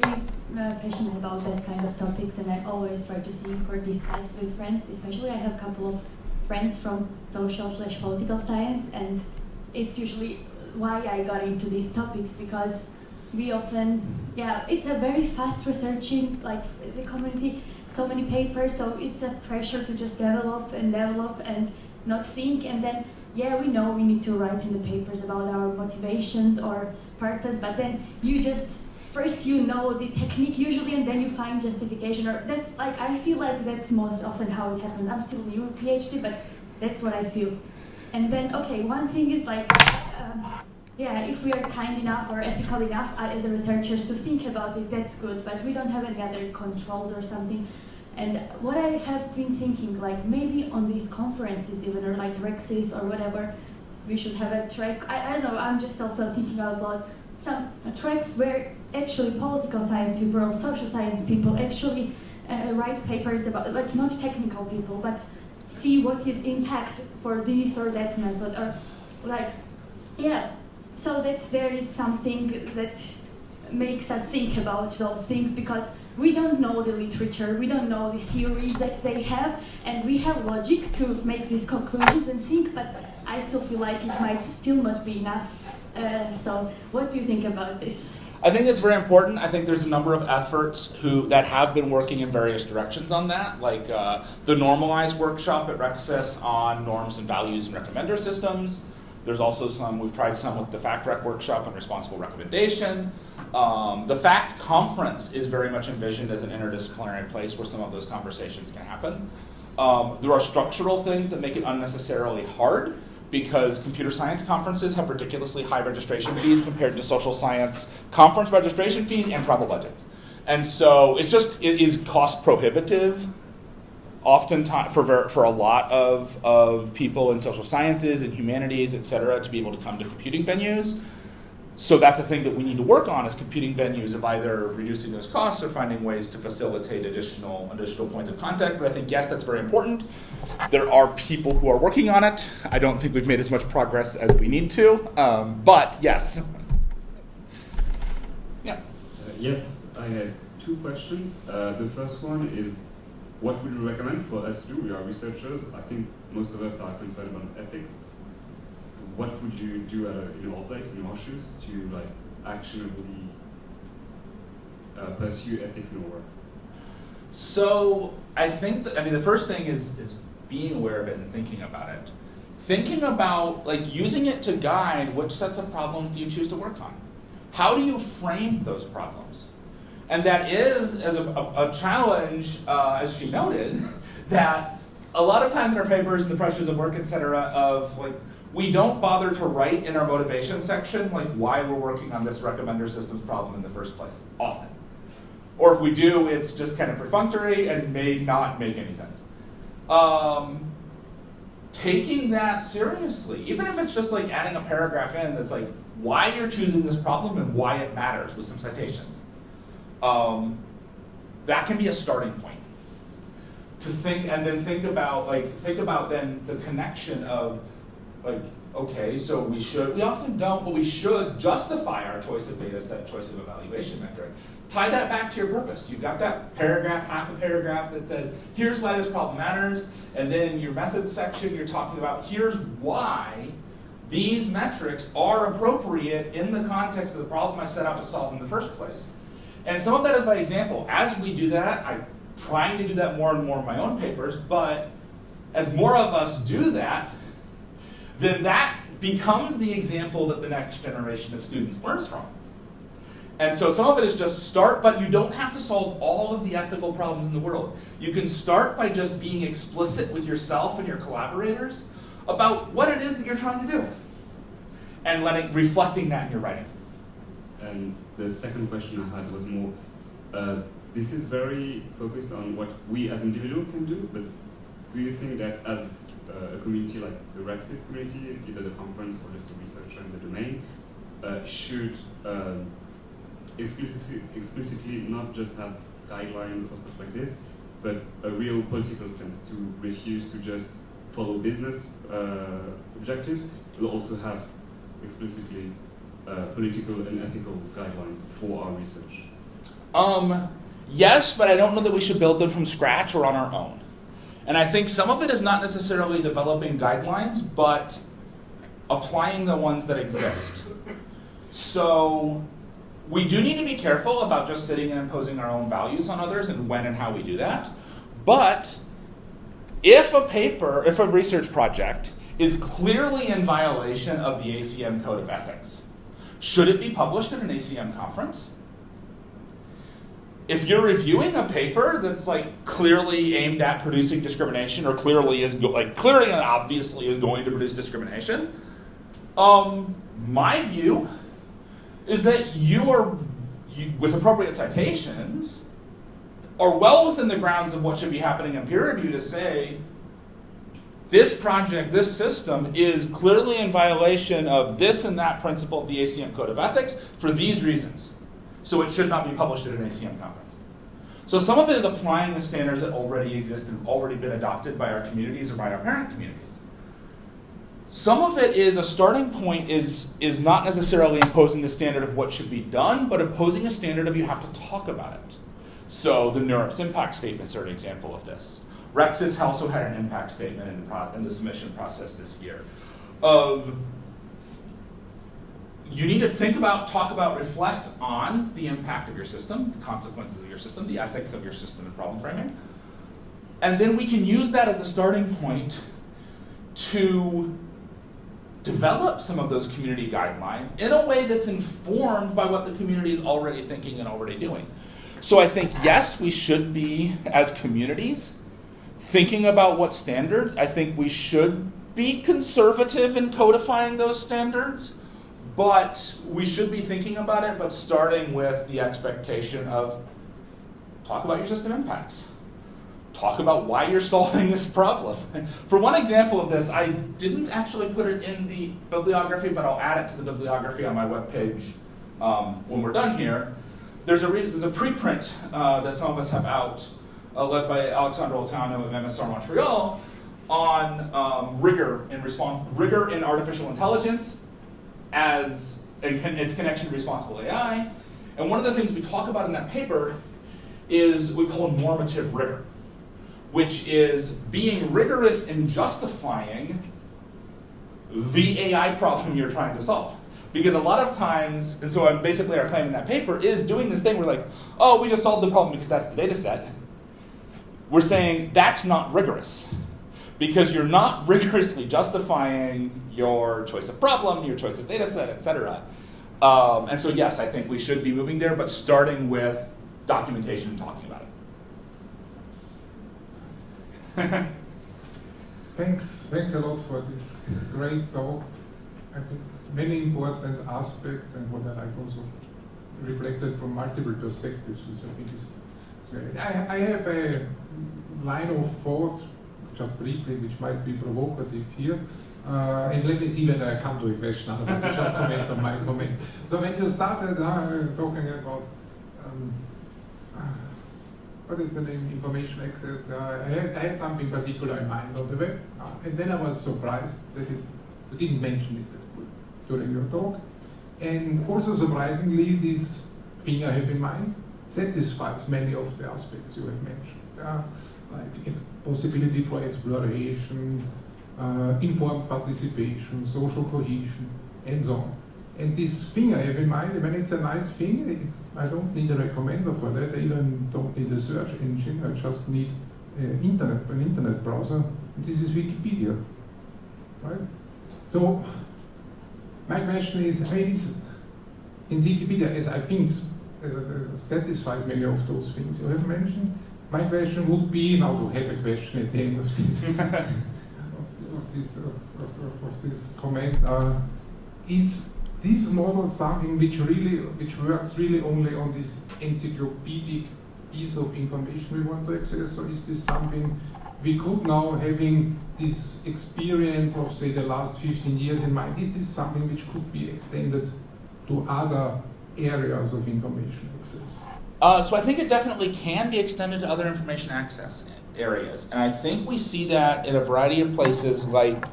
passionate about that kind of topics, and I always try to think or discuss with friends. Especially I have a couple of friends from social/political science, and it's usually why I got into these topics, because we often, it's a very fast researching, like the community, so many papers, so it's a pressure to just develop and not think, and then, we know we need to write in the papers about our motivations or purpose, but then first you know the technique usually, and then you find justification, or that's like, I feel like that's most often how it happens. I'm still new PhD, but that's what I feel. And then, one thing is like, if we are kind enough or ethical enough as the researchers to think about it, that's good, but we don't have any other controls or something. And what I have been thinking, like maybe on these conferences even, or like Rexis or whatever, we should have a track, I don't know, I'm just also thinking out loud, a track where actually political science people or social science people actually write papers about, like not technical people, but see what is impact for this or that method, or like, so that there is something that makes us think about those things, because we don't know the literature, we don't know the theories that they have, and we have logic to make these conclusions and think, but I still feel like it might still not be enough. So what do you think about this? I think it's very important. I think there's a number of efforts that have been working in various directions on that, like the Normalize workshop at Rexis on norms and values and recommender systems. There's also we've tried some with the FactRec workshop on responsible recommendation. The FACT conference is very much envisioned as an interdisciplinary place where some of those conversations can happen. There are structural things that make it unnecessarily hard, because computer science conferences have ridiculously high registration fees compared to social science conference registration fees and travel budgets. And so it is cost prohibitive oftentimes for a lot of people in social sciences and humanities, et cetera, to be able to come to computing venues. So that's a thing that we need to work on, is computing venues of either reducing those costs or finding ways to facilitate additional points of contact. But I think, yes, that's very important. There are people who are working on it. I don't think we've made as much progress as we need to, but yes. Yeah. Yes, I had two questions. The first one is, what would you recommend for us to do? We are researchers. I think most of us are concerned about ethics. What would you do in our place, in our shoes, to like actionably pursue ethics in our work? So I think the first thing is being aware of it and thinking about it. Thinking about like using it to guide which sets of problems do you choose to work on. How do you frame those problems? And that is as a challenge, as she noted, that a lot of times in our papers and the pressures of work, et cetera, of like, we don't bother to write in our motivation section like why we're working on this recommender systems problem in the first place, often. Or if we do, it's just kind of perfunctory and may not make any sense. Taking that seriously, even if it's just like adding a paragraph in that's like why you're choosing this problem and why it matters with some citations. That can be a starting point to think, and then think about then the connection of like Okay, so we often don't, but we should justify our choice of data set, choice of evaluation metric. Tie that back to your purpose. You've got that paragraph, half a paragraph that says, here's why this problem matters, and then in your methods section, you're talking about here's why these metrics are appropriate in the context of the problem I set out to solve in the first place. And some of that is by example. As we do that, I'm trying to do that more and more in my own papers, but as more of us do that, then that becomes the example that the next generation of students learns from. And so some of it is just start, but you don't have to solve all of the ethical problems in the world. You can start by just being explicit with yourself and your collaborators about what it is that you're trying to do, and reflecting that in your writing. And the second question I had was more, this is very focused on what we as individuals can do, but do you think that as a community like the Rexis community, either the conference or just the researcher in the domain, should explicitly not just have guidelines or stuff like this, but a real political stance to refuse to just follow business objectives, but also have explicitly political and ethical guidelines for our research? Yes, but I don't know that we should build them from scratch or on our own. And I think some of it is not necessarily developing guidelines, but applying the ones that exist. So we do need to be careful about just sitting and imposing our own values on others and when and how we do that. But if a research project is clearly in violation of the ACM Code of Ethics, should it be published at an ACM conference? If you're reviewing a paper that's clearly aimed at producing discrimination, or clearly and obviously is going to produce discrimination, my view is that you, with appropriate citations, are well within the grounds of what should be happening in peer review to say, this project, this system is clearly in violation of this and that principle of the ACM Code of Ethics for these reasons. So it should not be published at an ACM conference. So some of it is applying the standards that already exist and have already been adopted by our communities or by our parent communities. Some of it is a starting point is not necessarily imposing the standard of what should be done, but imposing a standard of you have to talk about it. So the NeurIPS impact statements are an example of this. Rexis also had an impact statement in the submission process this year of you need to think about, talk about, reflect on the impact of your system, the consequences of your system, the ethics of your system and problem framing. And then we can use that as a starting point to develop some of those community guidelines in a way that's informed by what the community is already thinking and already doing. So I think, yes, we should be, as communities, thinking about what standards. I think we should be conservative in codifying those standards, but we should be thinking about it, but starting with the expectation of talk about your system impacts. Talk about why you're solving this problem. For one example of this, I didn't actually put it in the bibliography, but I'll add it to the bibliography on my webpage when we're done here. There's a preprint that some of us have out, led by Alexandre Oltano of MSR Montreal, on rigor in artificial intelligence as its connection to responsible AI. And one of the things we talk about in that paper is what we call normative rigor, which is being rigorous in justifying the AI problem you're trying to solve. Because a lot of times, and so basically our claim in that paper is doing this thing, we're like, oh, we just solved the problem because that's the data set. We're saying that's not rigorous, because you're not rigorously justifying your choice of problem, your choice of data set, et cetera. And so yes, I think we should be moving there, but starting with documentation and talking about it. Thanks a lot for this great talk. I think many important aspects, and what I like also reflected from multiple perspectives, which I think is great. I have a line of thought, just briefly, which might be provocative here. And let me see whether I come to a question, otherwise I just comment on my comment. So when you started talking about what is the name? Information access. I had something particular in mind on the web, and then I was surprised that it You didn't mention it during your talk. And also surprisingly, this thing I have in mind satisfies many of the aspects you have mentioned. Like possibility for exploration, informed participation, social cohesion, and so on. And this thing I have in mind, I mean, it's a nice thing. I don't need a recommender for that. I even don't need a search engine. I just need an internet browser. And this is Wikipedia, right? So my question is, in Wikipedia, as I think, satisfies many of those things you have mentioned. My question would be, now to have a question at the end of this, of this comment, is this model something which works really only on this encyclopedic piece of information we want to access, or is this something we could now, having this experience of, say, the last 15 years in mind, is this something which could be extended to other areas of information access? So I think it definitely can be extended to other information access areas. And I think we see that in a variety of places, like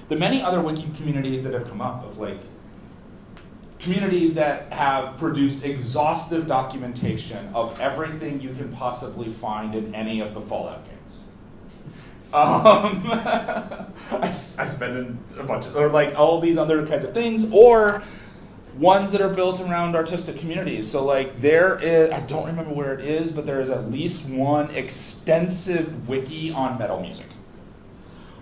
the many other wiki communities that have come up, of like communities that have produced exhaustive documentation of everything you can possibly find in any of the Fallout games. I spend in a bunch of, or like all these other kinds of things, or ones that are built around artistic communities. So like there is, I don't remember where it is, but there is at least one extensive wiki on metal music,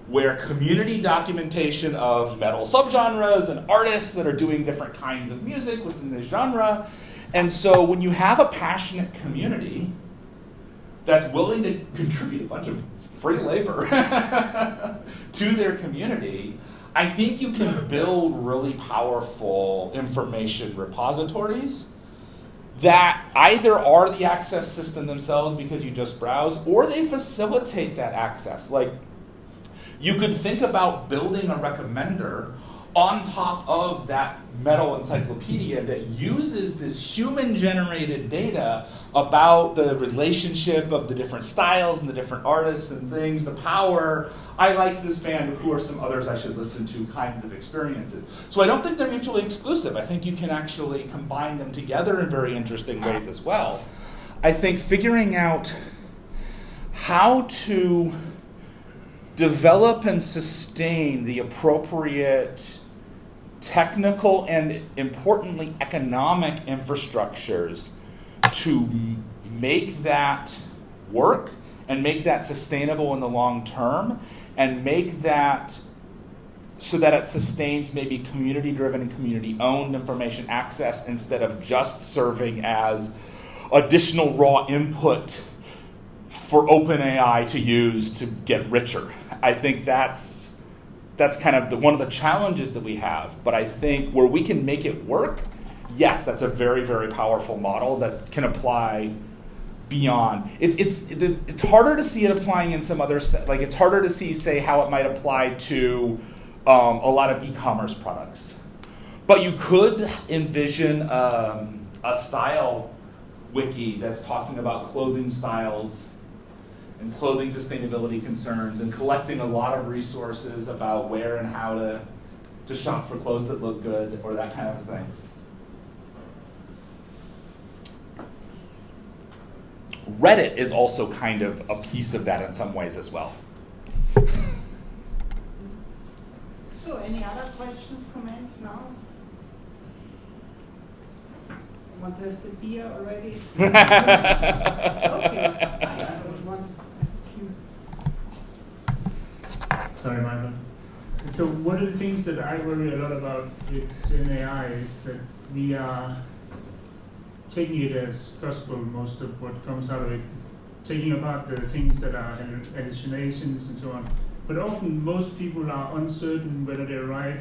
where community documentation of metal subgenres and artists that are doing different kinds of music within this genre. And so when you have a passionate community that's willing to contribute a bunch of free labor to their community, I think you can build really powerful information repositories that either are the access system themselves because you just browse, or they facilitate that access. Like, you could think about building a recommender on top of that metal encyclopedia that uses this human-generated data about the relationship of the different styles and the different artists and things, the power, I like this band, who are some others I should listen to, kinds of experiences. So I don't think they're mutually exclusive. I think you can actually combine them together in very interesting ways as well. I think figuring out how to develop and sustain the appropriate technical and, importantly, economic infrastructures to make that work and make that sustainable in the long term, and make that so that it sustains maybe community-driven and community-owned information access instead of just serving as additional raw input for OpenAI to use to get richer. I think that's kind of one of the challenges that we have. But I think where we can make it work, yes, that's a very, very powerful model that can apply beyond. It's harder to see it applying in some other, like it's harder to see, say, how it might apply to a lot of e-commerce products. But you could envision a style wiki that's talking about clothing styles and clothing sustainability concerns, and collecting a lot of resources about where and how to shop for clothes that look good, or that kind of thing. Reddit is also kind of a piece of that in some ways as well. So any other questions, comments now? Want to have the beer already? Okay. I don't want. Sorry, Michael. So one of the things that I worry a lot about with Gen AI is that we are taking it as gospel, most of what comes out of it, taking apart the things that are hallucinations and so on. But often most people are uncertain whether they're right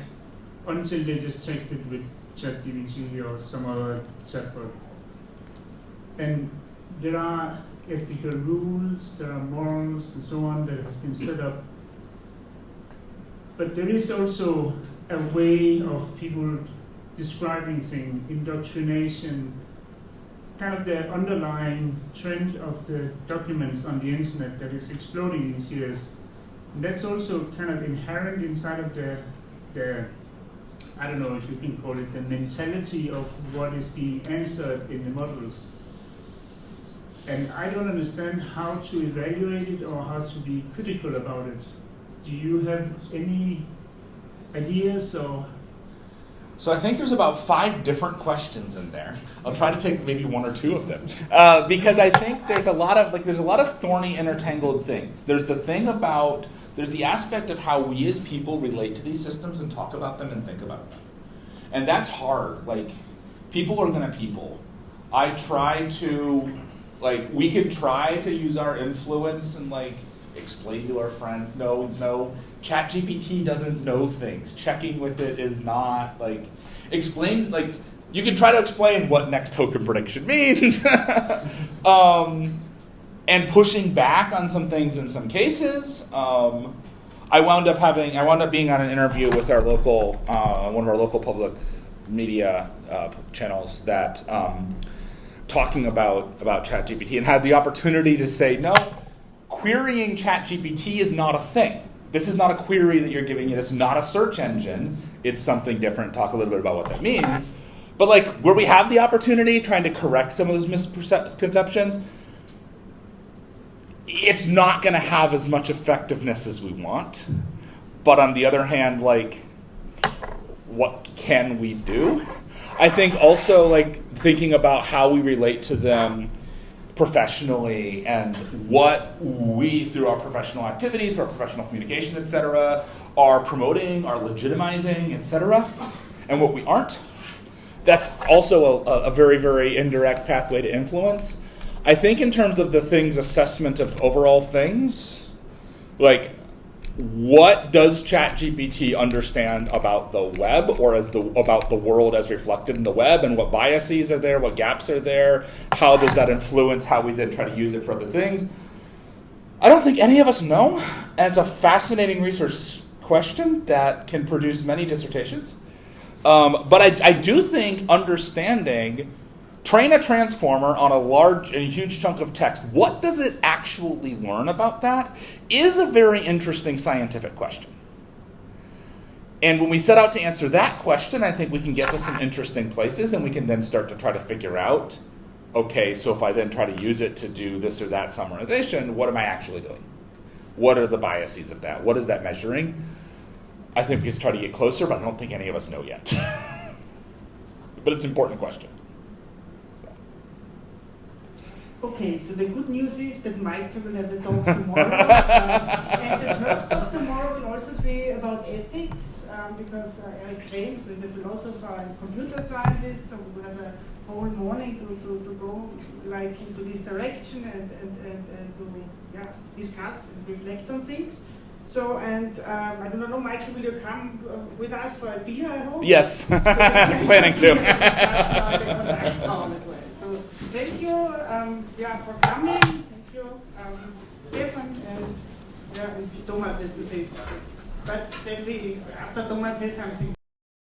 until they just checked it with ChatGPT or some other chatbot. And there are ethical rules, there are morals and so on that has been set up. But there is also a way of people describing things, indoctrination, kind of the underlying trend of the documents on the internet that is exploding these years. And that's also kind of inherent inside of the the, I don't know if you can call it the mentality of what is being answered in the models. And I don't understand how to evaluate it or how to be critical about it. Do you have any ideas or? So I think there's about 5 different questions in there. I'll try to take maybe 1 or 2 of them, because I think there's a lot of thorny, intertangled things. There's the aspect of how we as people relate to these systems and talk about them and think about them, and that's hard. Like, people are gonna people. I try to, we can try to use our influence and explain to our friends. No. ChatGPT doesn't know things. Checking with it is not explain. You can try to explain what next token prediction means, and pushing back on some things in some cases. I wound up being on an interview with our local one of our local public media channels that talking about ChatGPT, and had the opportunity to say, no, querying ChatGPT is not a thing. This is not a query that you're giving it. It's not a search engine. It's something different. Talk a little bit about what that means. But where we have the opportunity, trying to correct some of those misconceptions, it's not going to have as much effectiveness as we want. But on the other hand, what can we do? I think also thinking about how we relate to them professionally, and what we, through our professional activity, through our professional communication, etc., are promoting, are legitimizing, etc., and what we aren't. That's also a very, very indirect pathway to influence. I think in terms of the things assessment of overall things, what does ChatGPT understand about the web, or about the world as reflected in the web, and what biases are there, what gaps are there, how does that influence how we then try to use it for other things? I don't think any of us know, and it's a fascinating research question that can produce many dissertations. But I do think understanding, train a transformer on a large and huge chunk of text, what does it actually learn about that, is a very interesting scientific question. And when we set out to answer that question, I think we can get to some interesting places, and we can then start to try to figure out, okay, so if I then try to use it to do this or that summarization, what am I actually doing? What are the biases of that? What is that measuring? I think we can try to get closer, but I don't think any of us know yet. But it's an important question. Okay, so the good news is that Michael will have a talk tomorrow. And the first talk tomorrow will also be about ethics, because Eric James is a philosopher and computer scientist, so we will have a whole morning to go into this direction and to discuss and reflect on things. So, and I don't know, Michael, will you come with us for a beer, I hope? Yes, planning to. So thank you for coming. Thank you, Stefan, and Thomas has to say something. But then after Thomas says something.